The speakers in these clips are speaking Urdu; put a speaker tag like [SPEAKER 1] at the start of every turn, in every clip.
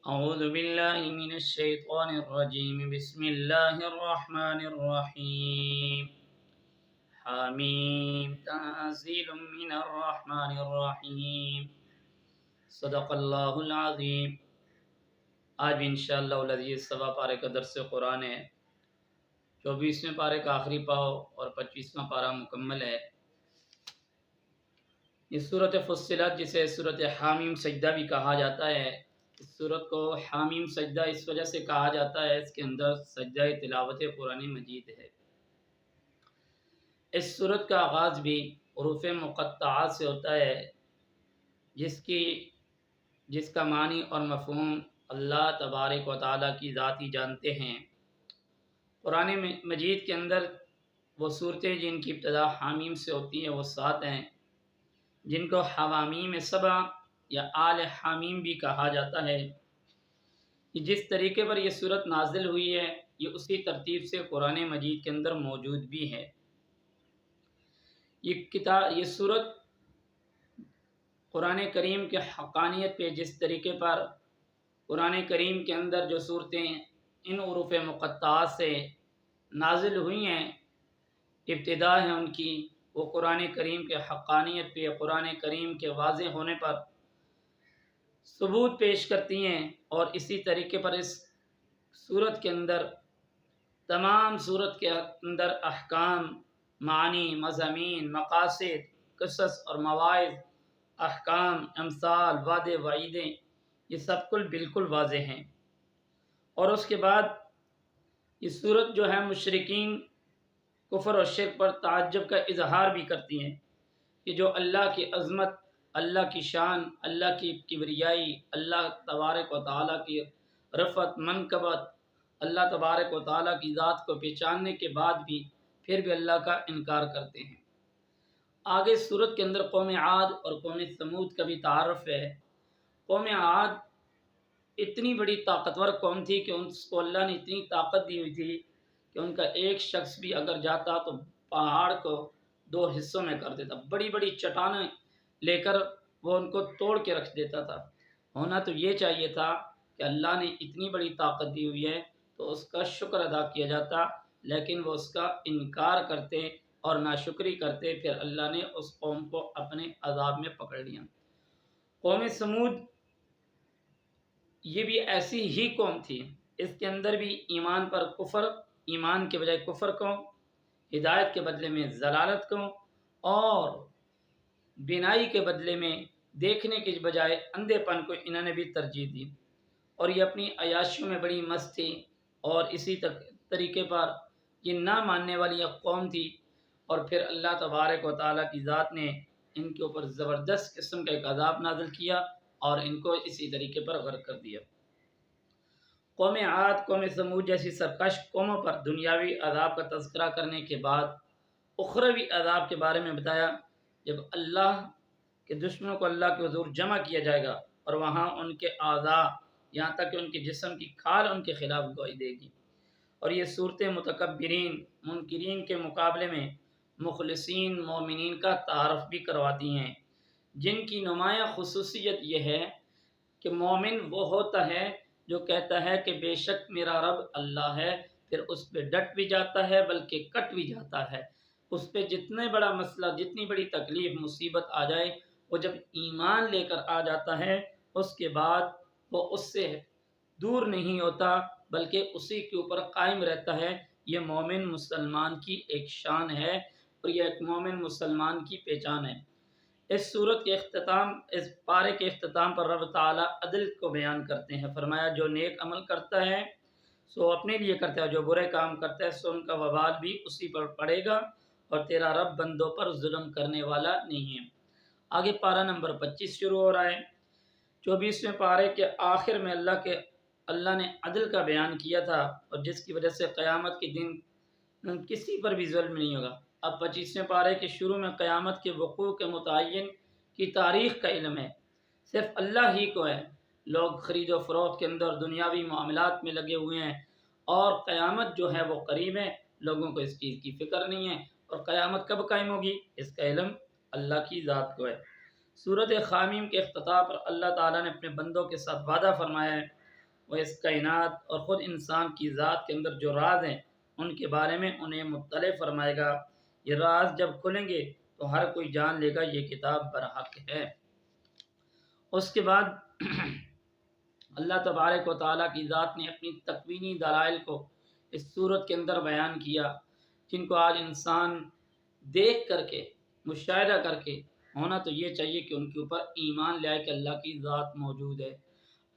[SPEAKER 1] أعوذ بالله من الشيطان الرجيم بسم الله الرحمن الرحيم حميم تنزيل من الرحمن الرحيم صدق الله العظيم۔ آج بھی انشاءاللہ العزیز سوا پارے کا درس قرآن ہے۔ 24ویں پارے کا آخری پاؤ اور 25واں پارہ مکمل ہے۔ یہ سورۃ فصلت جسے سورۃ حامیم سجدہ بھی کہا جاتا ہے، اس سورت کو حامیم سجدہ اس وجہ سے کہا جاتا ہے، اس کے اندر سجدہ تلاوت قرآن مجید ہے۔ اس سورت کا آغاز بھی حروف مقطعات سے ہوتا ہے، جس کا معنی اور مفہوم اللہ تبارک و تعالیٰ کی ذات ہی جانتے ہیں۔ قرآن مجید کے اندر وہ صورتیں جن کی ابتدا حامیم سے ہوتی ہیں وہ 7 ہیں، جن کو حوامیم سبع یا آل حامیم بھی کہا جاتا ہے۔ جس طریقے پر یہ صورت نازل ہوئی ہے یہ اسی ترتیب سے قرآن مجید کے اندر موجود بھی ہے۔ یہ صورت قرآن کریم کے حقانیت پہ جس طریقے پر قرآن کریم کے اندر جو صورتیں ان حروف مقطعات سے نازل ہوئی ہیں، ابتدا ہے ان کی، وہ قرآن کریم کے حقانیت پہ، قرآن کریم کے واضح ہونے پر ثبوت پیش کرتی ہیں، اور اسی طریقے پر اس صورت کے اندر تمام صورت کے اندر احکام، معانی، مضامین، مقاصد، قصص اور مواعظ، احکام، امثال، وعدے، وعیدیں، یہ سب کل بالکل واضح ہیں۔ اور اس کے بعد یہ صورت جو ہے مشرکین کفر و شرک پر تعجب کا اظہار بھی کرتی ہیں کہ جو اللہ کی عظمت، اللہ کی شان، اللہ کی کبریائی، اللہ تبارک و تعالیٰ کی رفعت منقبت، اللہ تبارک و تعالیٰ کی ذات کو پہچاننے کے بعد بھی پھر بھی اللہ کا انکار کرتے ہیں۔ آگے صورت کے اندر قوم عاد اور قوم ثمود کا بھی تعارف ہے۔ قوم عاد اتنی بڑی طاقتور قوم تھی کہ ان کو اللہ نے اتنی طاقت دی ہوئی تھی کہ ان کا ایک شخص بھی اگر جاتا تو پہاڑ کو 2 حصوں میں کر دیتا، بڑی بڑی چٹانیں لے کر وہ ان کو توڑ کے رکھ دیتا تھا۔ ہونا تو یہ چاہیے تھا کہ اللہ نے اتنی بڑی طاقت دی ہوئی ہے تو اس کا شکر ادا کیا جاتا، لیکن وہ اس کا انکار کرتے اور ناشکری کرتے، پھر اللہ نے اس قوم کو اپنے عذاب میں پکڑ لیا۔ قوم سمود یہ بھی ایسی ہی قوم تھی، اس کے اندر بھی ایمان پر کفر، ایمان کے بجائے کفر کو، ہدایت کے بدلے میں ضلالت کو، اور بینائی کے بدلے میں دیکھنے کے بجائے اندھے پن کو انہوں نے بھی ترجیح دی، اور یہ اپنی عیاشیوں میں بڑی مست تھی، اور اسی طریقے پر یہ نہ ماننے والی ایک قوم تھی، اور پھر اللہ تبارک و تعالیٰ کی ذات نے ان کے اوپر زبردست قسم کا ایک عذاب نازل کیا اور ان کو اسی طریقے پر غرق کر دیا۔ قوم عاد، قوم سمود جیسی سرکش قوموں پر دنیاوی عذاب کا تذکرہ کرنے کے بعد اخروی عذاب کے بارے میں بتایا، جب اللہ کے دشمنوں کو اللہ کے حضور جمع کیا جائے گا اور وہاں ان کے اعضاء یہاں تک کہ ان کے جسم کی کھال ان کے خلاف گواہی دے گی، اور یہ صورتیں متکبرین، منکرین کے مقابلے میں مخلصین، مومنین کا تعارف بھی کرواتی ہیں، جن کی نمایاں خصوصیت یہ ہے کہ مومن وہ ہوتا ہے جو کہتا ہے کہ بے شک میرا رب اللہ ہے، پھر اس پہ ڈٹ بھی جاتا ہے بلکہ کٹ بھی جاتا ہے۔ اس پہ جتنے بڑا مسئلہ، جتنی بڑی تکلیف، مصیبت آ جائے، وہ جب ایمان لے کر آ جاتا ہے اس کے بعد وہ اس سے دور نہیں ہوتا بلکہ اسی کے اوپر قائم رہتا ہے۔ یہ مومن مسلمان کی ایک شان ہے اور یہ ایک مومن مسلمان کی پہچان ہے۔ اس صورت کے اختتام، اس پارے کے اختتام پر رب تعالیٰ عدل کو بیان کرتے ہیں۔ فرمایا جو نیک عمل کرتا ہے سو اپنے لیے کرتا ہے، جو برے کام کرتا ہے سو ان کا وبال بھی اسی پر پڑے گا، اور تیرا رب بندوں پر ظلم کرنے والا نہیں ہے۔ آگے پارہ نمبر 25 شروع ہو رہا ہے۔ 24ویں پارے کے آخر میں اللہ نے عدل کا بیان کیا تھا، اور جس کی وجہ سے قیامت کے دن کسی پر بھی ظلم نہیں ہوگا۔ اب 25ویں پارے کے شروع میں قیامت کے وقوع کے متعین کی تاریخ کا علم ہے، صرف اللہ ہی کو ہے۔ لوگ خرید و فروخت کے اندر دنیاوی معاملات میں لگے ہوئے ہیں، اور قیامت جو ہے وہ قریب ہے، لوگوں کو اس چیز کی فکر نہیں ہے، اور قیامت کب قائم ہوگی اس کا علم اللہ کی ذات کو ہے۔ سورۃ حامیم کے افتتاح پر اللہ تعالیٰ نے اپنے بندوں کے ساتھ وعدہ فرمایا ہے و اس کائنات اور خود انسان کی ذات کے اندر جو راز ہیں ان کے بارے میں انہیں مطلع فرمائے گا۔ یہ راز جب کھلیں گے تو ہر کوئی جان لے گا یہ کتاب برحق ہے۔ اس کے بعد اللہ تبارک و تعالیٰ کی ذات نے اپنی تکوینی دلائل کو اس صورت کے اندر بیان کیا، جن کو آج انسان دیکھ کر کے مشاہدہ کر کے ہونا تو یہ چاہیے کہ ان کے اوپر ایمان لے آئے کہ اللہ کی ذات موجود ہے۔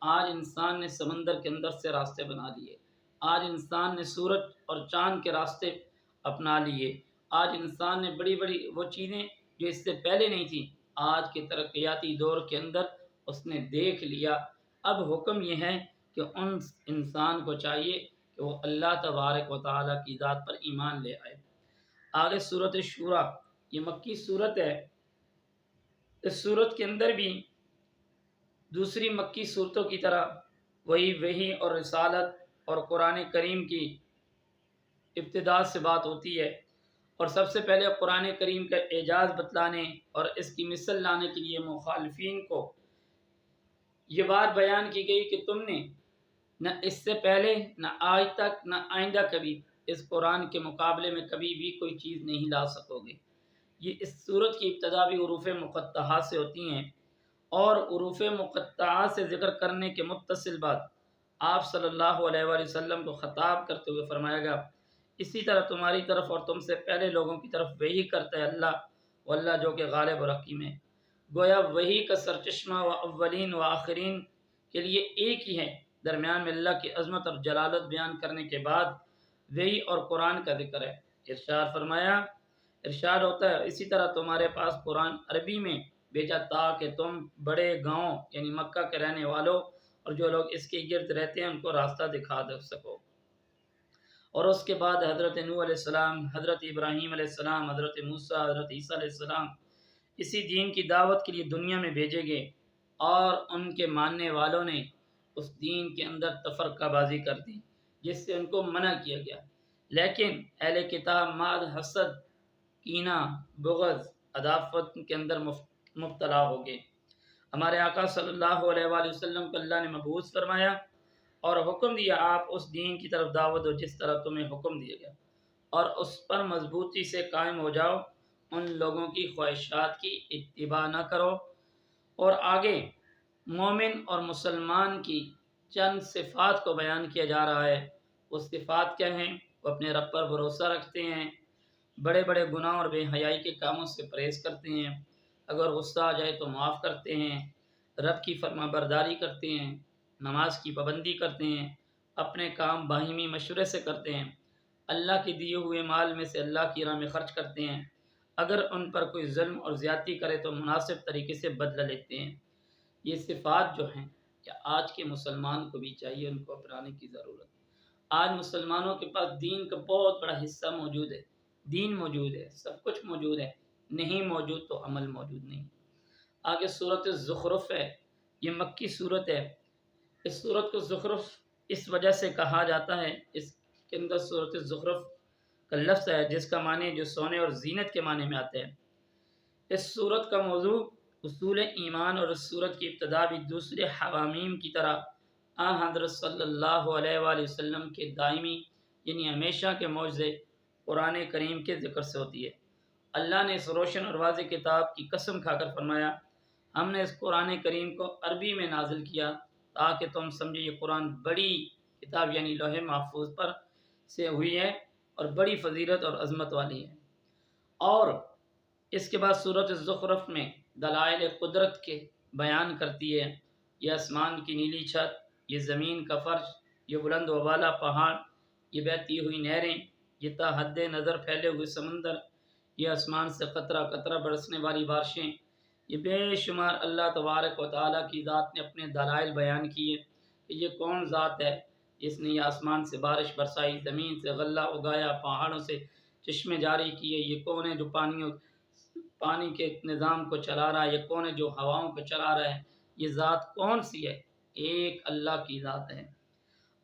[SPEAKER 1] آج انسان نے سمندر کے اندر سے راستے بنا لیے، آج انسان نے سورج اور چاند کے راستے اپنا لیے، آج انسان نے بڑی بڑی وہ چیزیں جو اس سے پہلے نہیں تھیں آج کے ترقیاتی دور کے اندر اس نے دیکھ لیا۔ اب حکم یہ ہے کہ ان انسان کو چاہیے کہ وہ اللہ تبارک و تعالیٰ کی ذات پر ایمان لے آئے۔ آگے سورۃ شورا، یہ مکی صورت ہے۔ اس صورت کے اندر بھی دوسری مکی صورتوں کی طرح وہی اور رسالت اور قرآن کریم کی ابتدا سے بات ہوتی ہے، اور سب سے پہلے قرآن کریم کا اعجاز بتلانے اور اس کی مثل لانے کے لیے مخالفین کو یہ بات بیان کی گئی کہ تم نے نہ اس سے پہلے نہ آج تک نہ آئندہ کبھی اس قرآن کے مقابلے میں کبھی بھی کوئی چیز نہیں لا سکو گے۔ یہ اس صورت کی ابتدا بھی حروف مقطعات سے ہوتی ہیں، اور حروف مقطعات سے ذکر کرنے کے متصل بعد آپ صلی اللہ علیہ وآلہ وسلم کو خطاب کرتے ہوئے فرمایا گیا، اسی طرح تمہاری طرف اور تم سے پہلے لوگوں کی طرف وہی کرتا ہے اللہ، واللہ جو کہ غالب و حکیم ہے۔ گویا وہی کا سرچشمہ و اولین و آخرین کے لیے ایک ہی ہے، درمیان میں اللہ کی عظمت اور جلالت بیان کرنے کے بعد وہی اور قرآن کا ذکر ہے۔ ارشاد ہوتا ہے، اسی طرح تمہارے پاس قرآن عربی میں بھیجا تاکہ تم بڑے گاؤں یعنی مکہ کے رہنے والوں اور جو لوگ اس کے گرد رہتے ہیں ان کو راستہ دکھا سکو۔ اور اس کے بعد حضرت نوح علیہ السلام، حضرت ابراہیم علیہ السلام، حضرت موسیٰ، حضرت عیسیٰ علیہ السلام اسی دین کی دعوت کے لیے دنیا میں بھیجے گئے، اور ان کے ماننے والوں نے اس دین کے اندر تفرقہ بازی کر دی جس سے ان کو منع کیا گیا۔ لیکن اہل کتاب ماد حسد، کینہ، بغض، عداوت کے اندر مبتلا ہو گئے۔ ہمارے آقا صلی اللہ علیہ وآلہ وسلم کو اللہ نے مبعوث فرمایا اور حکم دیا، آپ اس دین کی طرف دعوت دو جس طرح تمہیں حکم دیا گیا، اور اس پر مضبوطی سے قائم ہو جاؤ، ان لوگوں کی خواہشات کی اتباع نہ کرو۔ اور آگے مومن اور مسلمان کی چند صفات کو بیان کیا جا رہا ہے۔ وہ صفات کیا ہیں؟ وہ اپنے رب پر بھروسہ رکھتے ہیں، بڑے بڑے گناہ اور بے حیائی کے کاموں سے پرہیز کرتے ہیں، اگر غصہ آ جائے تو معاف کرتے ہیں، رب کی فرما برداری کرتے ہیں، نماز کی پابندی کرتے ہیں، اپنے کام باہمی مشورے سے کرتے ہیں، اللہ کے دیے ہوئے مال میں سے اللہ کی راہ میں خرچ کرتے ہیں، اگر ان پر کوئی ظلم اور زیادتی کرے تو مناسب طریقے سے بدلہ لیتے ہیں۔ یہ صفات جو ہیں کہ آج کے مسلمان کو بھی چاہیے ان کو اپنانے کی ضرورت۔ آج مسلمانوں کے پاس دین کا بہت بڑا حصہ موجود ہے، دین موجود ہے، سب کچھ موجود ہے، نہیں موجود تو عمل موجود نہیں۔ آگے سورۃ الزخرف ہے، یہ مکی صورت ہے۔ اس صورت کو زخرف اس وجہ سے کہا جاتا ہے، اس کے اندر سورۃ الزخرف کا لفظ ہے جس کا معنی جو سونے اور زینت کے معنی میں آتے ہیں۔ اس صورت کا موضوع اصول ایمان اور اس صورت کی ابتدا بھی دوسرے حوامیم کی طرح حضرت صلی اللہ علیہ وآلہ وسلم کے دائمی یعنی ہمیشہ کے معجزے قرآن کریم کے ذکر سے ہوتی ہے۔ اللہ نے اس روشن اور واضح کتاب کی قسم کھا کر فرمایا، ہم نے اس قرآن کریم کو عربی میں نازل کیا تاکہ تم سمجھے یہ قرآن بڑی کتاب یعنی لوح محفوظ پر سے ہوئی ہے اور بڑی فضیلت اور عظمت والی ہے۔ اور اس کے بعد سورۃ الزخرف میں دلائل قدرت کے بیان کرتی ہے، یہ آسمان کی نیلی چھت، یہ زمین کا فرش، یہ بلند و بالا پہاڑ، یہ بہتی ہوئی نہریں، یہ تا حد نظر پھیلے ہوئے سمندر، یہ آسمان سے قطرہ قطرہ برسنے والی بارشیں، یہ بے شمار اللہ تبارک و تعالیٰ کی ذات نے اپنے دلائل بیان کیے کہ یہ کون ذات ہے جس نے یہ آسمان سے بارش برسائی، زمین سے غلہ اگایا، پہاڑوں سے چشمے جاری کیے، یہ کون ہے جو پانی کے نظام کو چلا رہا ہے، یہ کون ہے جو ہواؤں کو چلا رہا ہے، یہ ذات کون سی ہے؟ ایک اللہ کی ذات ہے۔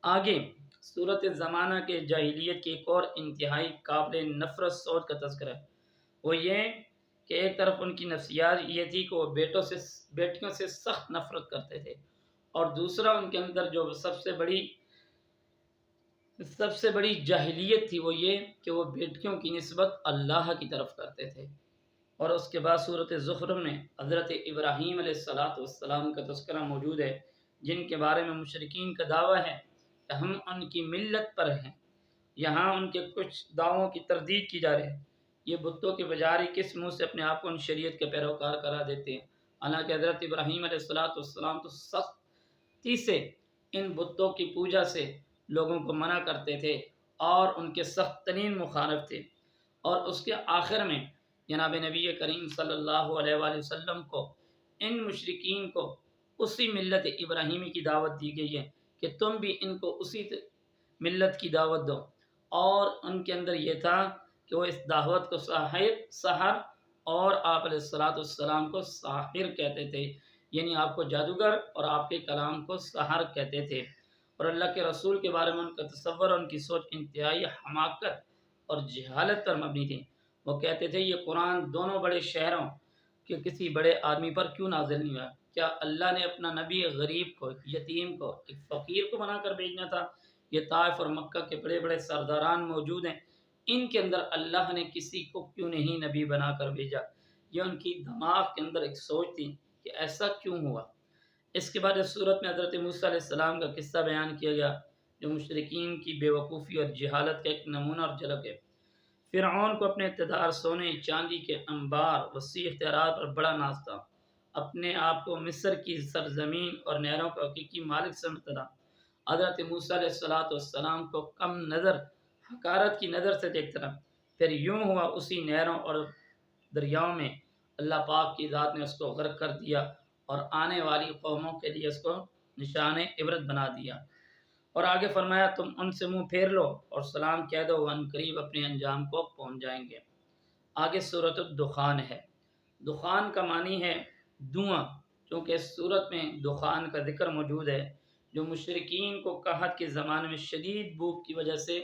[SPEAKER 1] آگے صورت زمانہ کے جاہلیت کی ایک اور انتہائی قابل نفرت صوت کا تذکرہ ہے، وہ یہ کہ ایک طرف ان کی نفسیات یہ تھی کہ وہ بیٹیوں سے سخت نفرت کرتے تھے، اور دوسرا ان کے اندر جو سب سے بڑی جاہلیت تھی وہ یہ کہ وہ بیٹیوں کی نسبت اللہ کی طرف کرتے تھے۔ اور اس کے بعد صورت زخرف میں حضرت ابراہیم علیہ السلام کا تذکرہ موجود ہے، جن کے بارے میں مشرکین کا دعویٰ ہے کہ ہم ان کی ملت پر ہیں۔ یہاں ان کے کچھ دعووں کی تردید کی جا رہی ہے۔ یہ بتوں کے بجائے کس منہ سے اپنے آپ کو ان شریعت کے پیروکار کرا دیتے ہیں؟ حالانکہ حضرت ابراہیم علیہ السلام تو سختی سے ان بتوں کی پوجا سے لوگوں کو منع کرتے تھے اور ان کے سخت ترین مخالف تھے۔ اور اس کے آخر میں جناب نبی کریم صلی اللہ علیہ وآلہ وسلم کو ان مشرکین کو اسی ملت ابراہیمی کی دعوت دی گئی ہے کہ تم بھی ان کو اسی ملت کی دعوت دو۔ اور ان کے اندر یہ تھا کہ وہ اس دعوت کو سحر اور آپ علیہ السلام کو ساحر کہتے تھے، یعنی آپ کو جادوگر، اور آپ کے کلام کو سحر کہتے تھے۔ اور اللہ کے رسول کے بارے میں ان کا تصور اور ان کی سوچ انتہائی حماقت اور جہالت پر مبنی تھی۔ وہ کہتے تھے یہ قرآن دونوں بڑے شہروں کے کسی بڑے آدمی پر کیوں نازل نہیں ہوا؟ کیا اللہ نے اپنا نبی غریب کو، یتیم کو، ایک فقیر کو بنا کر بھیجنا تھا؟ یہ طائف اور مکہ کے بڑے بڑے سرداران موجود ہیں، ان کے اندر اللہ نے کسی کو کیوں نہیں نبی بنا کر بھیجا؟ یہ ان کی دماغ کے اندر ایک سوچ تھی کہ ایسا کیوں ہوا۔ اس کے بعد اس صورت میں حضرت موسیٰ علیہ السلام کا قصہ بیان کیا گیا، جو مشرکین کی بے وقوفی اور جہالت کا ایک نمونہ اور جھلک ہے۔ فرعون کو اپنے اقتدار، سونے چاندی کے انبار، وسیع اختیارات پر بڑا ناز تھا۔ اپنے آپ کو مصر کی سرزمین اور نہروں کا حقیقی مالک سمجھتا تھا۔ حضرت موسیٰ علیہ السلام کو کم نظر، حقارت کی نظر سے دیکھتا تھا۔ پھر یوں ہوا اسی نہروں اور دریاؤں میں اللہ پاک کی ذات نے اس کو غرق کر دیا اور آنے والی قوموں کے لیے اس کو نشان عبرت بنا دیا۔ اور آگے فرمایا تم ان سے منہ پھیر لو اور سلام کہہ دو، وہ عنقریب اپنے انجام کو پہنچ جائیں گے۔ آگے سورۃ الدخان ہے۔ دخان کا معنی ہے دھواں، چونکہ اس سورت میں دخان کا ذکر موجود ہے جو مشرکین کو قحط کے زمانے میں شدید بھوک کی وجہ سے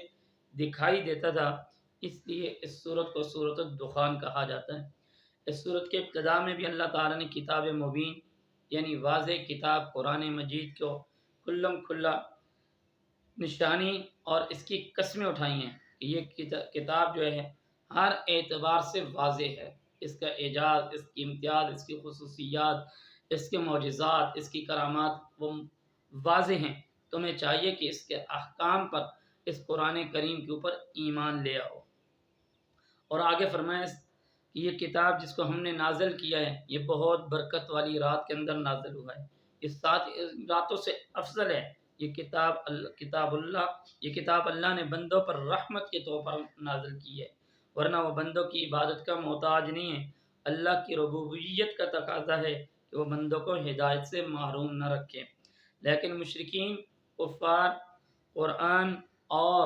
[SPEAKER 1] دکھائی دیتا تھا، اس لیے اس سورت کو سورۃ الدخان کہا جاتا ہے۔ اس سورت کے ابتدا میں بھی اللہ تعالیٰ نے کتاب مبین یعنی واضح کتاب قرآن مجید کو کھلم کھلا نشانی اور اس کی قسمیں اٹھائی ہیں کہ یہ کتاب جو ہے ہر اعتبار سے واضح ہے۔ اس کا اعجاز، اس کی امتیاز، اس کی خصوصیات، اس کے معجزات، اس کی کرامات وہ واضح ہیں۔ تمہیں چاہیے کہ اس کے احکام پر، اس قرآن کریم کے اوپر ایمان لے آؤ۔ اور آگے فرمائے کہ یہ کتاب جس کو ہم نے نازل کیا ہے یہ بہت برکت والی رات کے اندر نازل ہوا ہے، اس راتوں سے افضل ہے۔ یہ کتاب اللہ نے بندوں پر رحمت کے طور پر نازل کی ہے، ورنہ وہ بندوں کی عبادت کا محتاج نہیں ہے۔ اللہ کی ربوبیت کا تقاضا ہے کہ وہ بندوں کو ہدایت سے محروم نہ رکھے، لیکن مشرکین کفار قرآن اور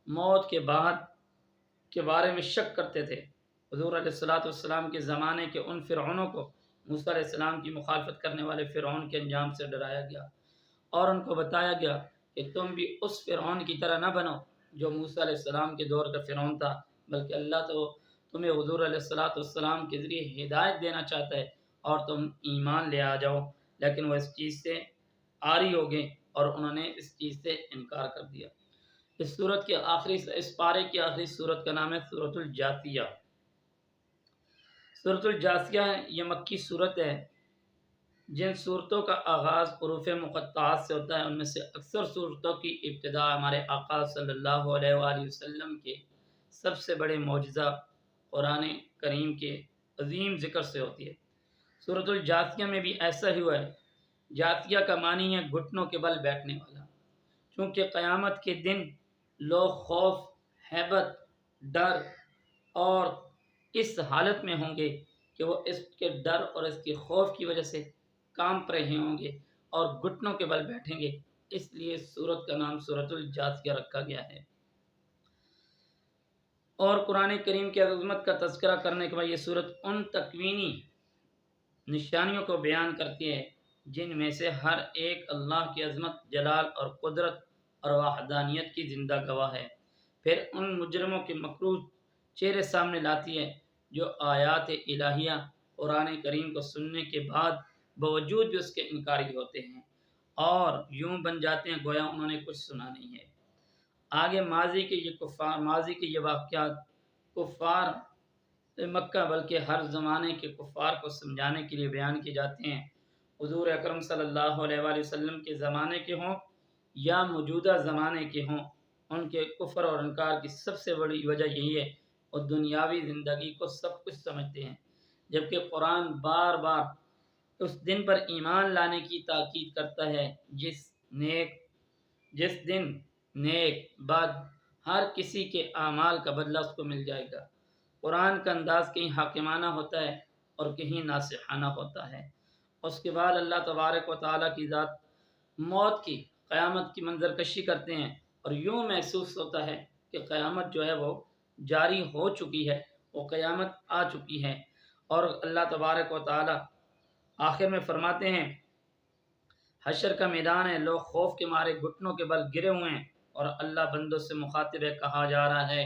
[SPEAKER 1] موت کے بعد کے بارے میں شک کرتے تھے۔ حضور علیہ السلام کے زمانے کے ان فرعونوں کو موسیٰ علیہ السلام کی مخالفت کرنے والے فرعون کے انجام سے ڈرایا گیا اور ان کو بتایا گیا کہ تم بھی اس فرعون کی طرح نہ بنو جو موسیٰ علیہ السلام کے دور کا فرعون تھا، بلکہ اللہ تو تمہیں حضور علیہ السلام کے ذریعے ہدایت دینا چاہتا ہے اور تم ایمان لے آ جاؤ۔ لیکن وہ اس چیز سے عاری ہو گئے اور انہوں نے اس چیز سے انکار کر دیا۔ اس پارے کی آخری سورت کا نام ہے سورۃ الجاثیہ۔ سورۃ الجاثیہ یہ مکی سورت ہے۔ جن صورتوں کا آغاز حروف مقطعات سے ہوتا ہے ان میں سے اکثر صورتوں کی ابتدا ہمارے آقا صلی اللہ علیہ وآلہ وسلم کے سب سے بڑے معجزہ قرآن کریم کے عظیم ذکر سے ہوتی ہے۔ سورۃ الجاثیہ میں بھی ایسا ہی ہوا ہے۔ جاثیہ کا معنی ہے گھٹنوں کے بل بیٹھنے والا، چونکہ قیامت کے دن لوگ خوف، ہیبت، ڈر اور اس حالت میں ہوں گے کہ وہ اس کے ڈر اور اس کے خوف کی وجہ سے کانپ رہے ہوں گے اور گھٹنوں کے بل بیٹھیں گے، اس لیے سورت کا نام سورۃ الجاثیہ رکھا گیا ہے۔ اور قرآن کریم کی عظمت کا تذکرہ کرنے کے بعد یہ سورت ان تکوینی نشانیوں کو بیان کرتی ہے جن میں سے ہر ایک اللہ کی عظمت، جلال اور قدرت اور وحدانیت کی زندہ گواہ ہے۔ پھر ان مجرموں کے مکروہ چہرے سامنے لاتی ہے جو آیات الہیہ قرآن کریم کو سننے کے بعد باوجود بھی اس کے انکاری ہوتے ہیں اور یوں بن جاتے ہیں گویا انہوں نے کچھ سنا نہیں ہے۔ آگے ماضی کے یہ واقعات کفار مکہ بلکہ ہر زمانے کے کفار کو سمجھانے کے لیے بیان کیے جاتے ہیں۔ حضور اکرم صلی اللہ علیہ وآلہ وسلم کے زمانے کے ہوں یا موجودہ زمانے کے ہوں، ان کے کفر اور انکار کی سب سے بڑی وجہ یہی ہے، اور دنیاوی زندگی کو سب کچھ سمجھتے ہیں، جبکہ قرآن بار بار اس دن پر ایمان لانے کی تاکید کرتا ہے جس دن نیک بعد ہر کسی کے اعمال کا بدلہ اس کو مل جائے گا۔ قرآن کا انداز کہیں حاکمانہ ہوتا ہے اور کہیں ناصحانہ ہوتا ہے۔ اس کے بعد اللہ تبارک و تعالیٰ کی ذات موت کی، قیامت کی منظر کشی کرتے ہیں، اور یوں محسوس ہوتا ہے کہ قیامت جو ہے وہ جاری ہو چکی ہے، وہ قیامت آ چکی ہے۔ اور اللہ تبارک و تعالیٰ آخر میں فرماتے ہیں حشر کا میدان ہے، لوگ خوف کے مارے گھٹنوں کے بل گرے ہوئے ہیں، اور اللہ بندوں سے مخاطب ہے، کہا جا رہا ہے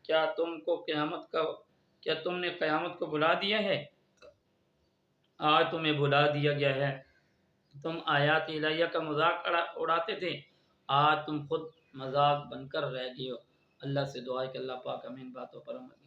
[SPEAKER 1] کیا تم نے قیامت کو بلا دیا ہے؟ آج تمہیں بلا دیا گیا ہے۔ تم آیات الہیہ کا مذاق اڑاتے تھے، آج تم خود مذاق بن کر رہ گئے ہو۔ اللہ سے دعا ہے کہ اللہ پاک ہمیں ان باتوں پر عمل